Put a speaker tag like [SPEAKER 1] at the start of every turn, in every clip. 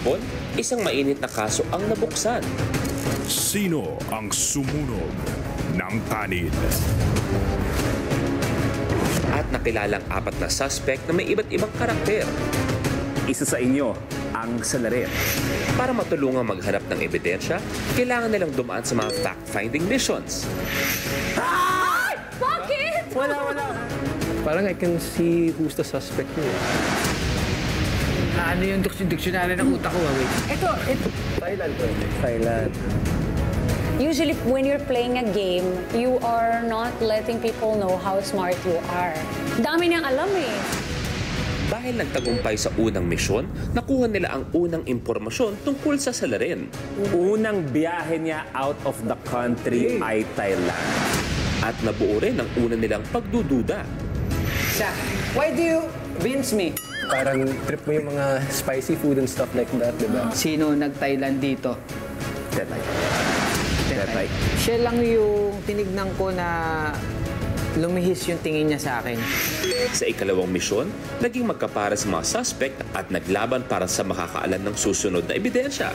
[SPEAKER 1] hapon, isang mainit na kaso ang nabuksan.
[SPEAKER 2] Sino ang sumunog ng kanin?
[SPEAKER 1] At nakilalang 4 na suspect na may iba't ibang karakter.
[SPEAKER 3] Isa sa inyo ang salarin.
[SPEAKER 1] Para matulungang maghanap ng ebidensya, kailangan nilang dumaan sa mga fact-finding missions.
[SPEAKER 4] Bakit?
[SPEAKER 5] Wala. Parang I can see who's the suspect here.
[SPEAKER 6] Ano yung dictionary ng utak ko? Wait.
[SPEAKER 4] Ito.
[SPEAKER 5] Thailand.
[SPEAKER 4] Usually, when you're playing a game, you are not letting people know how smart you are. Dami niyang alam eh.
[SPEAKER 1] Dahil nagtagumpay sa unang misyon, nakuha nila ang unang impormasyon tungkol sa salarin.
[SPEAKER 3] Unang biyahe niya out of the country ay Thailand.
[SPEAKER 1] At nabuo rin ang una nilang pagdududa.
[SPEAKER 6] Zach, why do you rinse me?
[SPEAKER 5] Parang trip mo yung mga spicy food and stuff like that, di ba?
[SPEAKER 6] Sino nag-Thailand dito?
[SPEAKER 3] Tetay.
[SPEAKER 6] Siya lang yung tinignan ko na lumihis yung tingin niya sa akin.
[SPEAKER 1] Sa ikalawang misyon, naging magkapara sa mga suspect at naglaban para sa makakaalam ng susunod na ebidensya.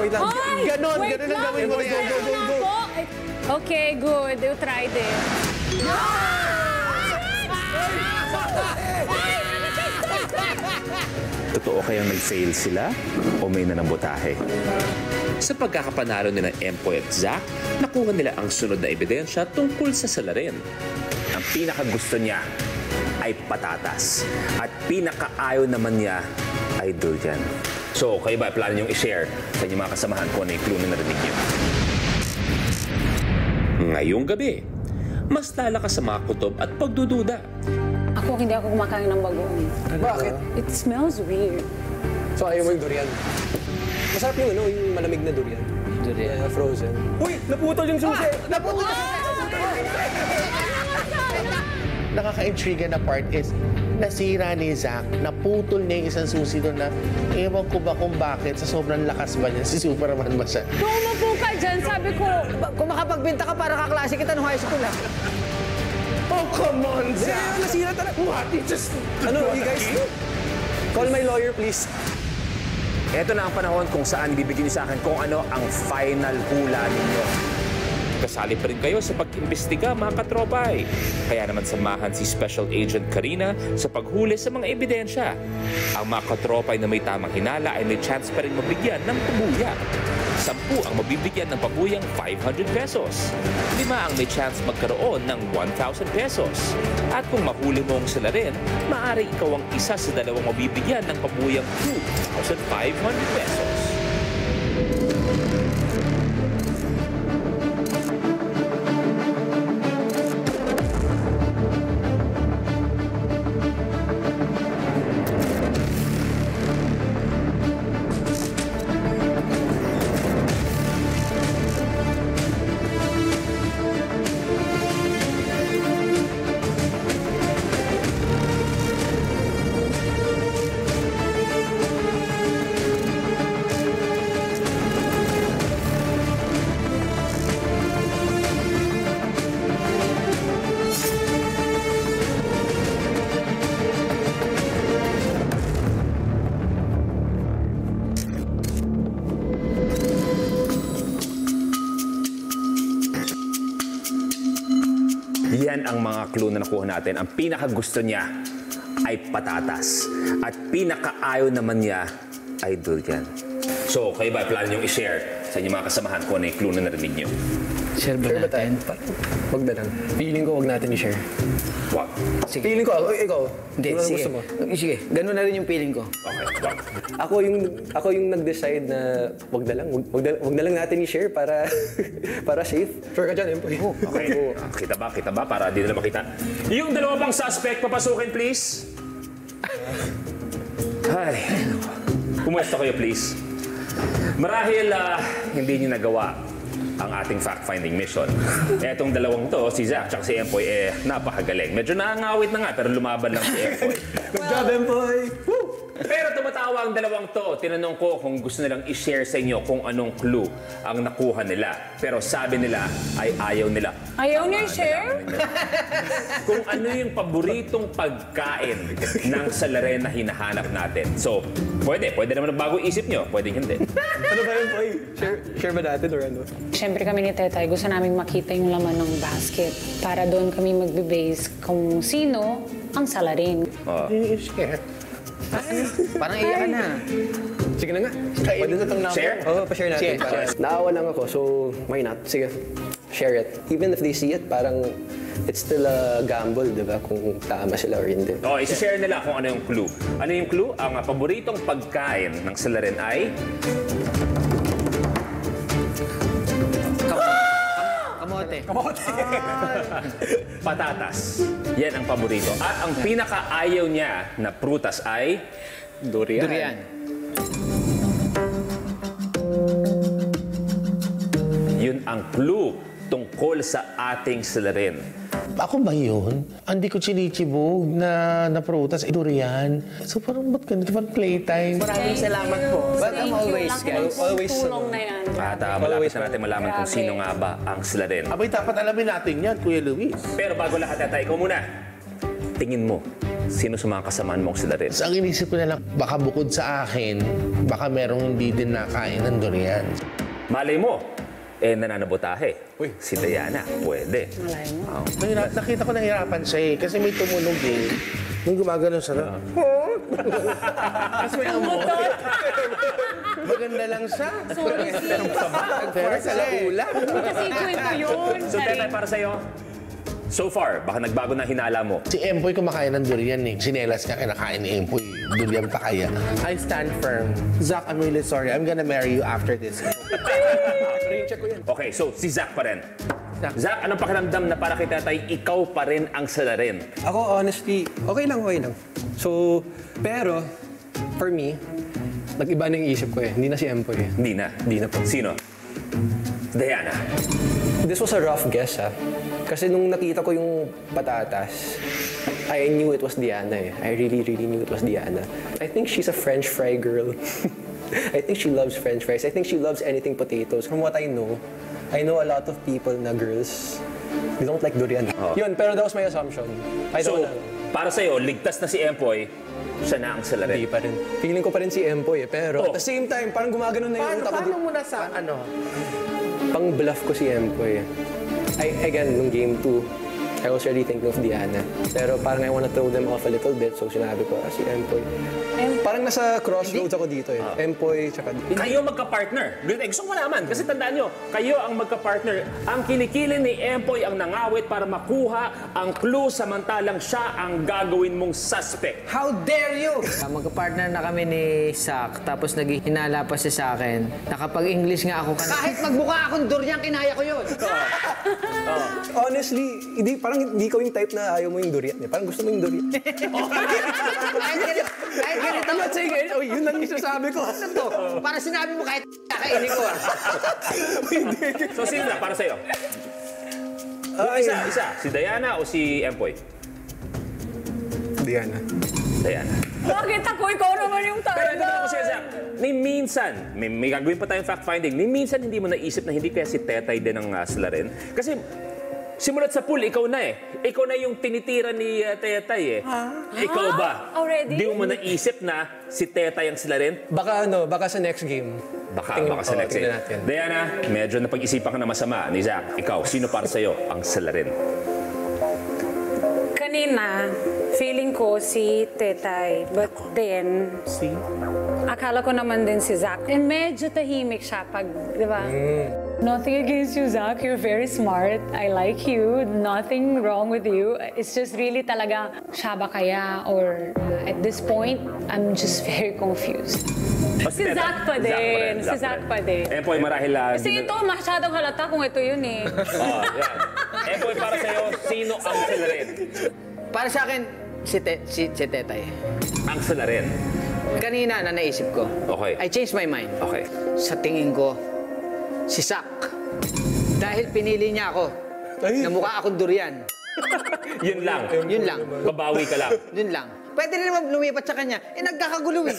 [SPEAKER 5] Wait lang. Ganon ang gawin mo. Go.
[SPEAKER 4] Okay, good. You tried it.
[SPEAKER 3] Totoo kayang nag-fail sila o may nanambotahe?
[SPEAKER 1] Sa pagkakapanalo ni ng Empoy at Zach, nakuha nila ang sunod na ebidensya tungkol sa salarin.
[SPEAKER 3] Ang pinakagusto niya ay patatas. At pinakaayaw naman niya ay durian. So, kayo ba plano niyong i-share sa inyong mga kasamahan kung ano yung clue na narinig niyo?
[SPEAKER 1] Ngayong gabi, mas lalakas sa mga kutob at pagdududa.
[SPEAKER 4] Hindi ako kumakain ng bagoong.
[SPEAKER 5] Bakit?
[SPEAKER 4] It smells weird.
[SPEAKER 5] So ayaw mo yung durian? Masarap yung yung malamig na durian.
[SPEAKER 6] Durian.
[SPEAKER 5] Frozen. Uy! Naputol yung susi! Naputol yung
[SPEAKER 7] Nakaka-intriga na part is nasira ni Zach, naputol niya yung isang susi doon na ewan ko ba kung bakit sa sobrang lakas ba niya, si Superman ba siya?
[SPEAKER 4] Kung umupo ka dyan, sabi ko,
[SPEAKER 6] Kung makapagbenta ka para kaklase kita nung high school ha.
[SPEAKER 7] Oh, come on, Zach!
[SPEAKER 5] nasira talaga.
[SPEAKER 7] What? You just...
[SPEAKER 5] Ano, you guys? Call my lawyer, please.
[SPEAKER 3] Ito na ang panahon kung saan bibigyan niyo sa akin kung ano ang final hula ninyo.
[SPEAKER 1] Kasali pa rin kayo sa pag-imbestiga, mga katropay. Kaya naman samahan si Special Agent Karina sa paghuli sa mga ebidensya. Ang mga katropay na may tamang hinala ay may chance pa rin mabigyan ng pabuya. 10 ang mabibigyan ng pabuyang 500 pesos. 5 ang may chance magkaroon ng 1,000 pesos. At kung mahuli mo ang salarin, maaari ikaw ang isa sa 2 mabibigyan ng pabuyang 2,500 pesos.
[SPEAKER 3] Yan ang mga clue na nakuha natin. Ang pinakagusto niya ay patatas. At pinakaayaw naman niya ay durian. So, kayo ba plano niyong i-share sa inyong mga kasamahan kung ano yung clue na narinig niyo?
[SPEAKER 6] Share ba natin?
[SPEAKER 5] Wag na lang. Feeling ko wag natin i-share.
[SPEAKER 3] Wag.
[SPEAKER 6] Sige.
[SPEAKER 5] Feeling ko, ikaw.
[SPEAKER 6] Hindi,
[SPEAKER 5] Ano
[SPEAKER 6] sige.
[SPEAKER 5] gusto mo?
[SPEAKER 6] Sige, ganun na rin yung feeling ko.
[SPEAKER 3] Okay, wag.
[SPEAKER 5] Ako yung nag-decide na wag na lang natin i-share para para safe. Sure ka dyan, Empoy.
[SPEAKER 3] Okay. Kita ba? Para di nila makita. Yung 2 pang suspect, papasukin please. Ay, pumuesto kayo please. Marahil hindi niyo nagawa ang ating fact-finding mission. Etong 2 to, si Zach at si Empoy, napakagaling. Medyo nakangawit na nga, pero lumaban lang si Empoy.
[SPEAKER 5] Good job, Empoy! Woo!
[SPEAKER 3] Pero tumatawa ang dalawang to. Tinanong ko kung gusto nilang i-share sa inyo kung anong clue ang nakuha nila. Pero sabi nila ay ayaw nila.
[SPEAKER 4] Ayaw niyo i-share?
[SPEAKER 3] Kung ano yung paboritong pagkain ng salarin na hinahanap natin. So, pwede naman bago isip nyo. Pwede hindi.
[SPEAKER 5] Ano ba yun, Poy? Share ba natin or ano?
[SPEAKER 4] Siyempre kami ni Tetay, gusto namin makita yung laman ng basket para doon kami magbe-base kung sino ang salarin.
[SPEAKER 7] I-share.
[SPEAKER 6] Parang iyak ka na.
[SPEAKER 5] Sige na nga.
[SPEAKER 7] Kainin ko itong number.
[SPEAKER 3] Share?
[SPEAKER 5] Oo, pa-share natin. Naawa lang ako, so why not? Sige, share it. Even if they see it, parang it's still a gamble, di ba? Kung tama sila or hindi.
[SPEAKER 3] Oh, isi-share nila kung ano yung clue. Ano yung clue? Ang paboritong pagkain ng salarin ay...
[SPEAKER 6] Kamote.
[SPEAKER 3] Patatas. Yan ang paborito. At ang pinakaayaw niya na prutas ay...
[SPEAKER 6] Durian.
[SPEAKER 3] Yun ang clue tungkol sa ating salarin.
[SPEAKER 7] Ako ba yun? Hindi ko chinichibog na prutas. Durian. So parang ba't ganito? Parang playtime.
[SPEAKER 6] Maraming salamat po. But I'm always, guys.
[SPEAKER 5] Always,
[SPEAKER 4] tulong na yan.
[SPEAKER 3] At malapit na natin malaman kung sino nga ba ang salarin.
[SPEAKER 7] Abay, dapat alamin natin yan, Kuya Luis.
[SPEAKER 3] Pero bago lahat, Tata, ikaw muna. Tingin mo, sino sa mga kasamaan mong salarin?
[SPEAKER 7] So, ang inisip ko na lang, baka bukod sa akin, baka merong hindi din nakain ng durian.
[SPEAKER 3] Malay mo, nananabotahe.
[SPEAKER 5] Uy.
[SPEAKER 3] Si Diana, pwede.
[SPEAKER 4] Malay mo.
[SPEAKER 7] Nakita ko nahirapan siya eh, kasi may tumunog eh. Nung gumagano siya, kasi may amot. Maganda lang siya.
[SPEAKER 4] Sorry,
[SPEAKER 7] Pero sa laula.
[SPEAKER 4] kasi kwento yun.
[SPEAKER 3] So, Teta, para sa'yo, so far, baka nagbago na hinala mo.
[SPEAKER 7] Si Empoy kumakain ng durian eh. Sinelas niya kinakain ni Empoy. Durian pa kaya. I stand firm. Zach, I'm really sorry. I'm gonna marry you after this.
[SPEAKER 3] Okay, so si Zach pa rin. Zach, anong pakiramdam na para kay Tatay, ikaw pa rin ang salarin?
[SPEAKER 5] Ako, honestly, okay lang. So, pero, for me, nag-iba na yung isip ko eh. Hindi na si Empoy eh.
[SPEAKER 3] Hindi na po. Sino? Diana.
[SPEAKER 5] This was a rough guess, ha? Kasi nung nakita ko yung patatas, I knew it was Diana eh. I really knew it was Diana. I think she's a French fry girl. I think she loves French fries. I think she loves anything potatoes. From what I know a lot of people na girls, they don't like durian. Yun, pero that was my assumption. I
[SPEAKER 3] So,
[SPEAKER 5] don't know.
[SPEAKER 3] para sa'yo, ligtas na si Empoy, siya na ang salarin.
[SPEAKER 5] Hindi pa rin. Feeling ko pa rin si Empoy eh. Pero at the same time, parang gumagano na yung utak ko.
[SPEAKER 7] Paano mo na sa ano?
[SPEAKER 5] Pang-bluff ko si Empoy. Again, nung game 2, I was already thinking of Diana. Pero parang I wanna throw them off a little bit. So sinabi ko, si Empoy. Parang nasa crossroads ako dito eh. Empoy, tsaka...
[SPEAKER 3] Kayo magka-partner. Gusto ko malaman. Kasi tandaan nyo, kayo ang magka-partner. Ang kilikili ni Empoy ang nangawit para makuha ang clue samantalang siya ang gagawin mong suspect.
[SPEAKER 6] How dare you! Magka-partner na kami ni Sak, tapos naghihinala pa siya sa akin. Nakapag-English nga ako kanina. Kahit magbuka akong durian, kinaya ko yun.
[SPEAKER 5] Honestly, parang hindi ko yung type na ayaw mo yung durian eh. Parang gusto mo yung durian.
[SPEAKER 6] Kahit ganito.
[SPEAKER 5] I'm not saying it. Oh, yun lang yung sasabi ko.
[SPEAKER 6] Ano to? Para sinabi mo kahit kakainin ko.
[SPEAKER 3] So, sino na para sa'yo? Isa. Si Diana o si Empoy?
[SPEAKER 5] Diana.
[SPEAKER 3] Diana.
[SPEAKER 4] Bakit ako? Ikaw naman yung
[SPEAKER 3] Pero ito
[SPEAKER 4] target.
[SPEAKER 3] ako siya, Zach. Ni minsan, may gagawin pa tayong fact-finding, ni minsan hindi mo naisip na hindi kaya si Tetay din ang salarin. Kasi simulat sa pool, ikaw na eh. Ikaw na yung tinitira ni Tetay eh. Ikaw ba?
[SPEAKER 4] Already?
[SPEAKER 3] Di mo naisip na si Tetay ang salarin?
[SPEAKER 5] Baka sa next game.
[SPEAKER 3] Baka sa next
[SPEAKER 5] tingnan
[SPEAKER 3] game.
[SPEAKER 5] natin.
[SPEAKER 3] Diana, medyo napag-isipan ka na masama ni Zach. Ikaw, sino para sa'yo ang salarin?
[SPEAKER 4] Kanina, feeling ko si Tetay. But then, akala ko naman din si Zach. And medyo tahimik siya pag, di ba? Nothing against you, Zach. You're very smart. I like you. Nothing wrong with you. It's just really talaga, siya ba kaya? Or at this point, I'm just very confused. Si Zach pa din. Si Zach pa din.
[SPEAKER 3] Empoy, marahil...
[SPEAKER 4] Kasi ito, masyadong halata kung ito yun eh.
[SPEAKER 3] Yan. Empoy, para sa'yo, sino ang salarin?
[SPEAKER 6] Para sa akin, si Tetay.
[SPEAKER 3] Ang salarin.
[SPEAKER 6] Kanina na naisip ko.
[SPEAKER 3] Okay.
[SPEAKER 6] I changed my mind.
[SPEAKER 3] Okay.
[SPEAKER 6] Sa tingin ko, si Sak. Dahil pinili niya ako. Na mukha akong durian.
[SPEAKER 3] Yun lang.
[SPEAKER 6] Yun lang.
[SPEAKER 3] Babawi ka lang.
[SPEAKER 6] Yun lang. Pwede rin naman lumipat sa kanya. Nagkakagulo eh.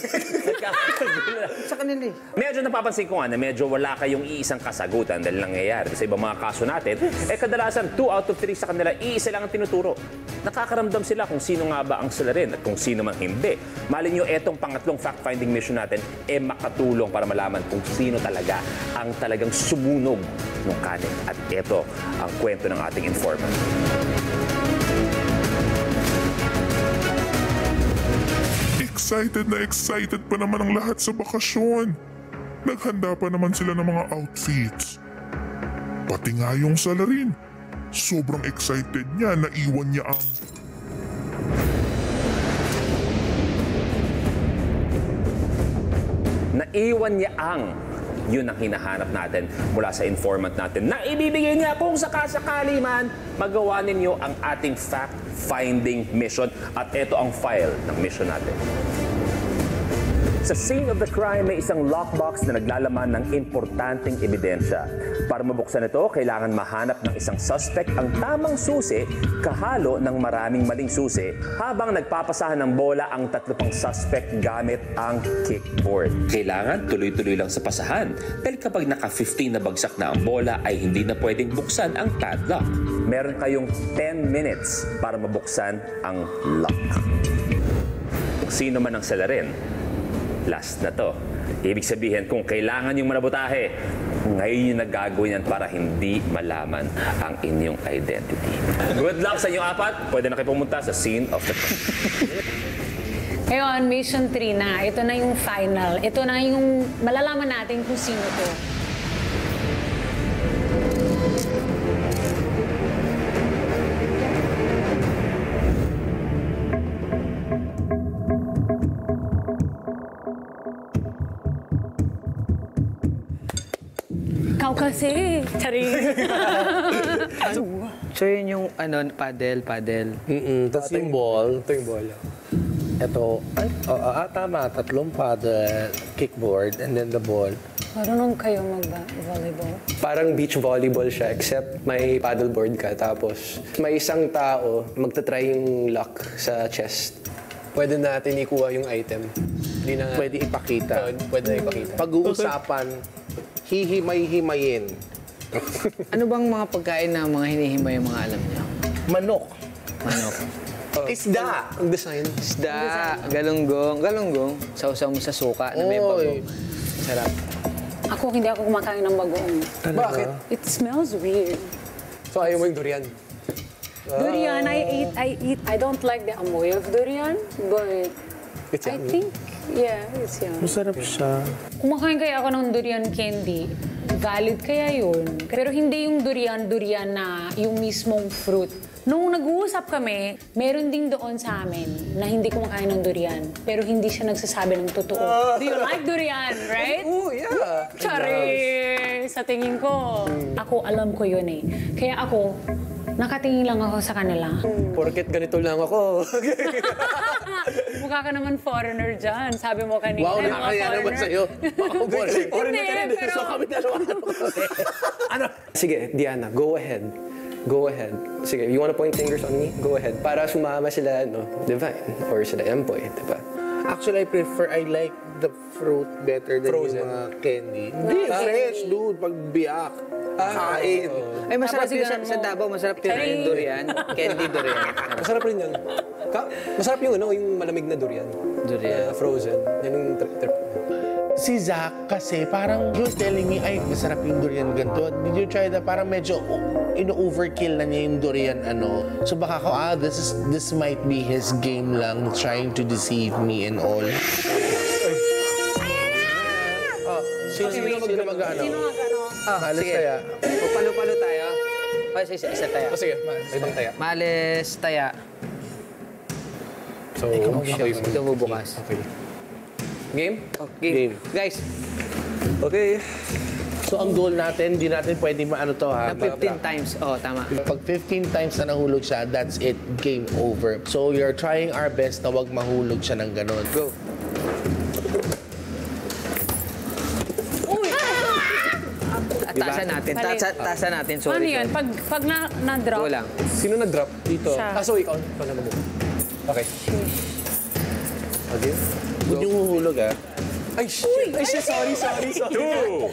[SPEAKER 6] Sa kanila eh.
[SPEAKER 3] Medyo napapansin ko nga na medyo wala kayong iisang kasagutan dahil nangyayari sa ibang mga kaso natin, kadalasan 2 out of 3 sa kanila, iisa lang ang tinuturo. Nakakaramdam sila kung sino nga ba ang salarin at kung sino man hindi. Malin nyo, etong pangatlong fact-finding mission natin, makatulong para malaman kung sino talaga ang talagang sumunog ng kanin. At ito ang kwento ng ating informant.
[SPEAKER 8] Excited pa naman ang lahat sa bakasyon. Naghanda pa naman sila ng mga outfits. Pati nga yung salarin. Sobrang excited niya na iwan niya ang...
[SPEAKER 3] Naiwan niya ang... Yun ang hinahanap natin mula sa informant natin na ibibigay niya kung sakasakali man magawa ninyo ang ating fact-finding mission. At ito ang file ng mission natin. Sa scene of the crime, may isang lockbox na naglalaman ng importanteng ebidensya. Para mabuksan ito, kailangan mahanap ng isang suspect ang tamang susi kahalo ng maraming maling susi habang nagpapasahan ng bola ang 3 pang suspect gamit ang kickboard.
[SPEAKER 1] Kailangan tuloy-tuloy lang sa pasahan dahil kapag naka-15 na bagsak na ang bola ay hindi na pwedeng buksan ang padlock.
[SPEAKER 3] Meron kayong 10 minutes para mabuksan ang lock. Sino man ang salarin, last na to. Ibig sabihin, kung kailangan yung manabutahe, ngayon yung nagagawin yan para hindi malaman ang inyong identity. Good luck sa inyong 4. Pwede na kayo pumunta sa scene of the crime.
[SPEAKER 4] Ngayon, mission 3 na. Ito na yung final. Ito na yung malalaman natin kung sino to. Ikaw kasi. Charing.
[SPEAKER 6] So yun yung paddle.
[SPEAKER 7] Tapos yung ball.
[SPEAKER 5] Ito yung bola.
[SPEAKER 7] Ito, tama, 3 paddle, kickboard, and then the ball.
[SPEAKER 4] Marunong kayo mag-volleyball?
[SPEAKER 5] Parang beach volleyball siya, except may paddleboard ka. Tapos may isang tao, magta-try yung lock sa chest. Pwede natin ikuha yung item. Hindi na...
[SPEAKER 7] Pwede ipakita.
[SPEAKER 5] Pwede na ipakita.
[SPEAKER 7] Pag-uusapan, hihimay-himayin.
[SPEAKER 6] Ano bang mga pagkain na mga hinihimay yung mga alam niyo?
[SPEAKER 7] Manok.
[SPEAKER 5] Isda! Ang design.
[SPEAKER 6] Isda, galunggong. Sausaw mo sa suka na may bago. Sarap.
[SPEAKER 4] Ako, hindi ako kumakain ng bagoong.
[SPEAKER 5] Bakit?
[SPEAKER 4] It smells weird.
[SPEAKER 5] So ayaw mo yung durian?
[SPEAKER 4] Durian, I don't like the amoy of durian, but
[SPEAKER 5] It's
[SPEAKER 4] I
[SPEAKER 5] yummy.
[SPEAKER 4] think, yeah, it's yummy.
[SPEAKER 7] Masarap siya.
[SPEAKER 4] Kumakain kaya ako ng durian candy. Valid kaya yun. Pero hindi yung durian na yung mismong fruit. Nung nag-uusap kami, meron ding doon sa amin na hindi kumakain ng durian. Pero hindi siya nagsasabi ng totoo. Do you like durian, right?
[SPEAKER 5] Oh, yeah.
[SPEAKER 4] Sorry! Sa tingin ko, ako alam ko yun eh. Kaya ako, nakatingin lang ako sa kanila.
[SPEAKER 5] Porket ganito lang ako.
[SPEAKER 4] Mukha ka naman foreigner dyan. Sabi mo kanina.
[SPEAKER 7] Wow,
[SPEAKER 4] mga
[SPEAKER 7] nakakaya naman
[SPEAKER 4] foreigner.
[SPEAKER 7] sa'yo.
[SPEAKER 4] Hindi, pero...
[SPEAKER 7] So kami dalawa.
[SPEAKER 5] Sige, Diana, go ahead. Go ahead. Sige, you wanna point fingers on me? Go ahead. Para sumama sila, Divine, or sila Empoy, diba?
[SPEAKER 7] Actually, I like the fruit better than
[SPEAKER 5] Frozen.
[SPEAKER 7] yung mga candy. Hindi, fresh, dude. Pag biyak, kain.
[SPEAKER 6] Ay, masarap
[SPEAKER 4] Tapos
[SPEAKER 6] yun sa
[SPEAKER 4] ganun mo.
[SPEAKER 6] Davao. Masarap yun yung durian. Candy durian.
[SPEAKER 5] Masarap rin yun. Masarap yung yung malamig na durian.
[SPEAKER 6] Durian.
[SPEAKER 5] Frozen. Yan yung trip.
[SPEAKER 7] Si Zach kasi parang he was telling me, ay, masarap yung durian ganito. Did you try that? Parang medyo ino-overkill na niya yung durian So baka ako, this might be his game lang, trying to deceive me and all. Sino mag-ano? Alis
[SPEAKER 6] sige.
[SPEAKER 7] kaya.
[SPEAKER 6] O, palo-palo tayo. O, isa taya.
[SPEAKER 5] Sige, may ibang taya.
[SPEAKER 6] Malis, taya.
[SPEAKER 5] So,
[SPEAKER 6] Ito bubukas.
[SPEAKER 5] Okay. Game?
[SPEAKER 6] Game. Guys,
[SPEAKER 5] Okay.
[SPEAKER 7] So ang goal natin, hindi natin pwede maano to ha.
[SPEAKER 6] na 15 times. Oh, tama.
[SPEAKER 7] Pag 15 times na nahulog siya, that's it, game over. So we are trying our best na wag mahulog siya ng ganun.
[SPEAKER 6] Go. Taasan natin.
[SPEAKER 4] Mali.
[SPEAKER 6] Taasan natin.
[SPEAKER 4] Ano
[SPEAKER 6] Sorry.
[SPEAKER 4] yun? Pag na-drop?
[SPEAKER 6] Go lang.
[SPEAKER 5] Sino nag-drop dito?
[SPEAKER 4] Siya.
[SPEAKER 5] So ikaw na mag Okay. Okay.
[SPEAKER 7] Huwag niyong huhulog, ha?
[SPEAKER 5] Ay, shit! Ay, shit! Sorry.
[SPEAKER 1] Two.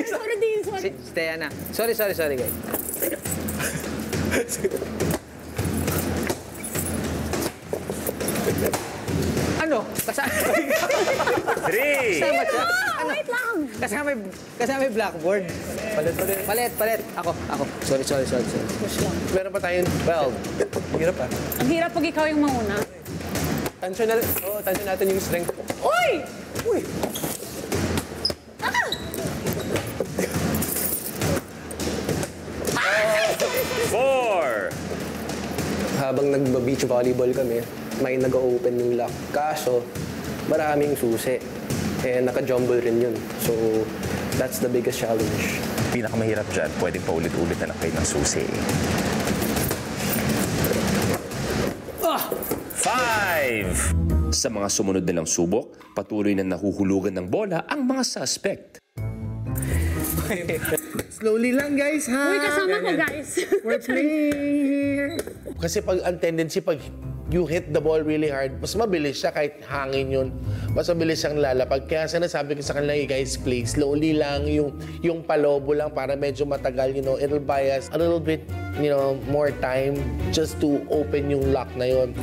[SPEAKER 4] Sorry, Dean. Sorry.
[SPEAKER 6] Si Diana. Sorry, guys. Ano?
[SPEAKER 1] Three.
[SPEAKER 6] Kasama siya? Ano?
[SPEAKER 4] Wait lang.
[SPEAKER 6] Kasama yung blackboard. Palit. Ako. Sorry.
[SPEAKER 5] Meron pa tayong 12. Hirap ah.
[SPEAKER 4] Ang hirap pag ikaw yung mauna.
[SPEAKER 5] Tansyon natin yung strength.
[SPEAKER 4] Uy!
[SPEAKER 5] Uy!
[SPEAKER 1] Four.
[SPEAKER 5] Habang nagba-beach volleyball kami, may nag-open yung lock. Kaso, maraming susi. Eh, naka-jumble rin yun. So, that's the biggest challenge.
[SPEAKER 3] Pinakamahirap dyan, pwedeng paulit-ulit na lang kayo ng susi. 5.
[SPEAKER 1] Sa mga sumunod nilang subok, patuloy na nahuhulugan ng bola ang mga suspect.
[SPEAKER 7] Slowly lang, guys, ha?
[SPEAKER 4] Uy, kasama ko, guys.
[SPEAKER 7] We're playing. Kasi pag ang tendency, pag you hit the ball really hard, mas mabilis siya kahit hangin yun. Mas mabilis siyang lalapag. Kaya sinasabi ko sa kanila, guys, play slowly lang, yung palobo lang para medyo matagal, it'll buy us a little bit, more time just to open yung lock na yun.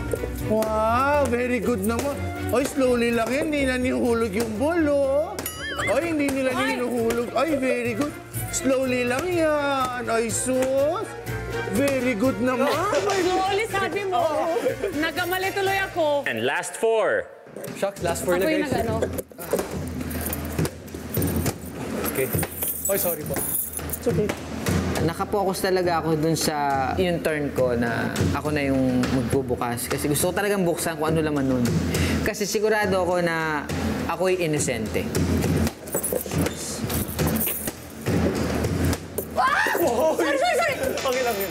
[SPEAKER 7] Wow, very good naman. Oy, slowly lang yan, hindi na nihuhulog yung ball, oh. Oy, hindi nila nihuhulog. Oy, very good. Slowly lang yan. Ay, sus. Very good naman.
[SPEAKER 4] Slowly, sabi mo. Nagkamali tuloy ako.
[SPEAKER 1] And last 4.
[SPEAKER 5] Shucks, last 4 na
[SPEAKER 4] Ako yung
[SPEAKER 5] guys.
[SPEAKER 4] nag-ano.
[SPEAKER 5] Okay. Oy, sorry po.
[SPEAKER 7] It's okay.
[SPEAKER 6] Nakapokus talaga ako dun sa yung turn ko na ako na yung magbubukas. Kasi gusto ko talagang buksan kung ano laman nun. Kasi sigurado ako na ako'y inosente.
[SPEAKER 4] Sorry.
[SPEAKER 5] Okay lang yun.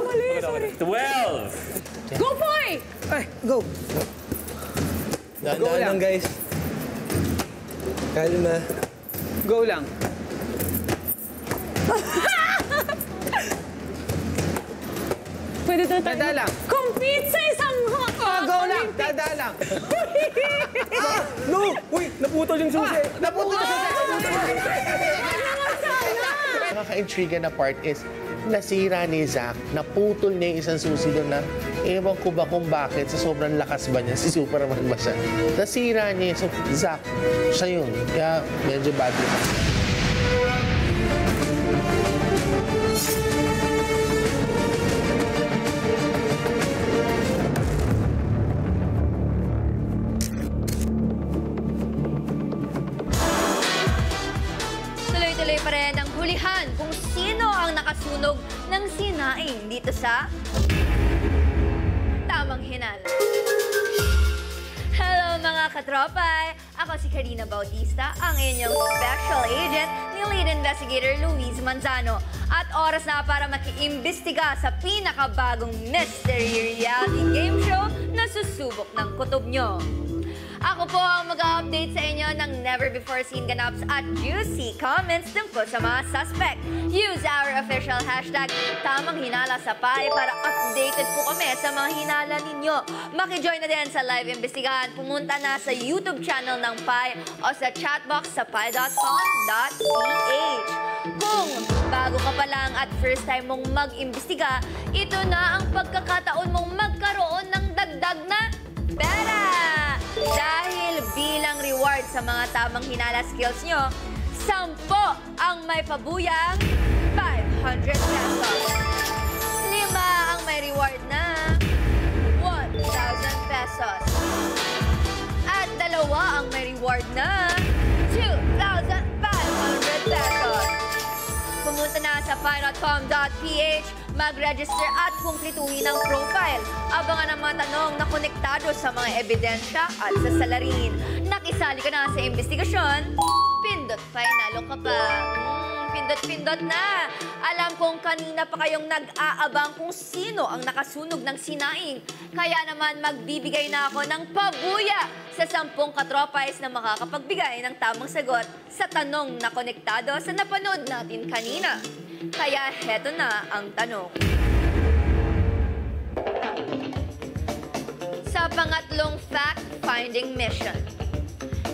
[SPEAKER 4] Mali, sorry.
[SPEAKER 1] 12.
[SPEAKER 4] Go, boy!
[SPEAKER 6] Ay, go!
[SPEAKER 5] Dahan lang guys. Kalma.
[SPEAKER 6] Go lang.
[SPEAKER 4] Pwede to tayo.
[SPEAKER 6] Dada lang.
[SPEAKER 4] Compete sa isang
[SPEAKER 6] Go lang! Dada lang!
[SPEAKER 5] No! Uy! Naputol yung susi!
[SPEAKER 6] Naputol na sa
[SPEAKER 7] Nakaka-intriga na part is, nasira ni Zach, naputol niya yung isang susi doon na, ewan ko ba kung bakit, sa sobrang lakas ba niya, si Superman ba siya? Nasira niya, so Zach, siya yun. Kaya medyo bad yun.
[SPEAKER 9] Tuloy-tuloy pa rin ang hulihan kung sino ang nakasunog ng sinaing dito sa Tamang Hinala. Hello mga katropay! Ako si Karina Bautista, ang inyong special agent ni Lead Investigator Luis Manzano. At oras na para makiimbestiga sa pinakabagong mystery reality game show na susubok ng kutob nyo. Ako po ang mag-update sa inyo ng never-before-seen ganaps at juicy comments tungkol sa mga suspect. Use our official hashtag Tamang Hinala sa PAI para updated po kami sa mga hinala ninyo. Makijoin na din sa live imbestigahan. Pumunta na sa YouTube channel ng PAI o sa chatbox sa pai.com.ph. Kung bago ka pa lang at first time mong mag-imbestiga, ito na ang pagkakataon mong magkaroon ng dagdag na pera! Dahil bilang reward sa mga tamang hinala skills nyo, 10 ang may pabuyang 500 pesos. 5 ang may reward na 1,000 pesos. At 2 ang may reward na 2,500 pesos. Pumunta na sa pi.com.ph, mag-register at kumplituhin ang profile. Abangan ang mga tanong na konektado sa mga ebidensya at sa salarin. Nakisali ka na sa investigasyon, pindot panalo ka pa. Pindot-pindot na. Alam kong kanina pa kayong nag-aabang kung sino ang nakasunog ng sinaing. Kaya naman magbibigay na ako ng pabuya sa 10 katropais na makakapagbigay ng tamang sagot sa tanong na konektado sa napanood natin kanina. Kaya heto na ang tanong. Sa pangatlong fact-finding mission.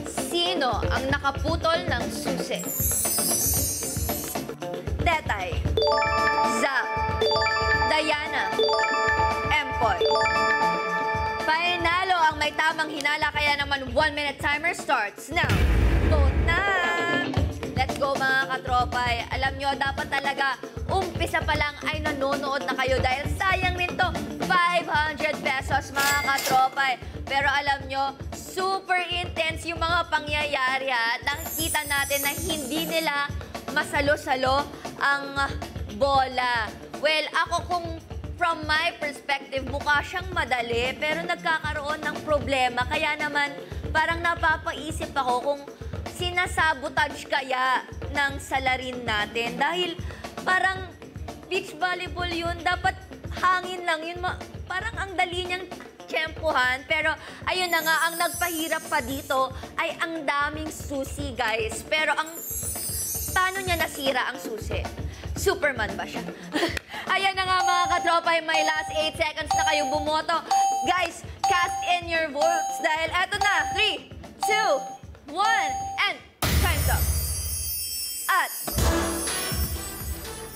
[SPEAKER 9] Sino ang nakaputol ng susi? Tetay, Zack, Diana, Empoy. Panalo ang may tamang hinala, kaya naman 1-minute timer starts now. Vote na! Let's go mga katropay. Alam nyo, dapat talaga umpisa pa lang ay nanonood na kayo dahil sayang nito 500 pesos mga katropay. Pero alam nyo, super intense yung mga pangyayari at nakikita natin na hindi nila masalo-salo ang bola. Well, ako kung from my perspective, mukha siyang madali pero nagkakaroon ng problema. Kaya naman parang napapaisip ako kung sinasabotage kaya ng salarin natin. Dahil parang beach volleyball yun, dapat hangin lang yun. Parang ang dali niyang tiyempohan. Pero ayun na nga, ang nagpahirap pa dito ay ang daming susi, guys. Pero paano niya nasira ang susi? Superman ba siya? Ayan na nga mga katropa, may last 8 seconds na kayong bumoto. Guys, cast in your votes dahil eto na, 3, 2, 1, and time's up. At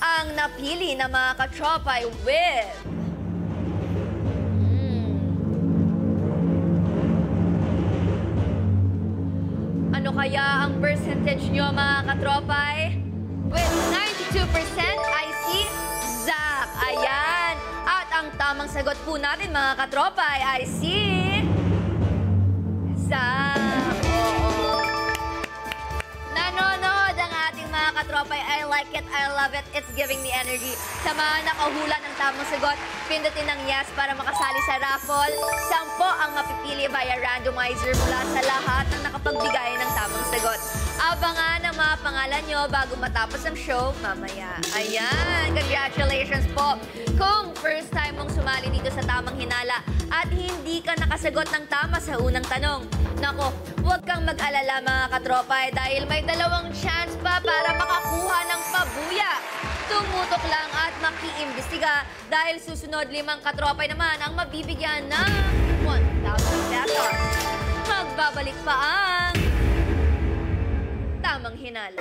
[SPEAKER 9] ang napili na mga katropa with ano kaya ang percentage nyo mga katropay? With 92% I see Zack. Ayan. At ang tamang sagot po natin mga katropay I see Zack. Oo. Nanonood ang ating mga katropay. I like it. I love it. It's giving me energy. Sa mga nakahula ng tamang sagot, pindutin ng yes para makasali sa raffle. 10 ang mapipili via randomizer mula sa lahat ng nakapagbigay ng tamang sagot. Abangan ang mga pangalan nyo bago matapos ang show mamaya. Ayan, congratulations po. Kung first time mong sumali dito sa Tamang Hinala at hindi ka nakasagot ng tama sa unang tanong, nako, huwag kang mag-alala mga katropay dahil may 2 chance pa para makakuha ng pabuya. Tumutok lang at makiimbestiga dahil susunod 5 katropay naman ang mabibigyan ng 1,000 pesos. Magbabalik pa ang Tamang Hinala.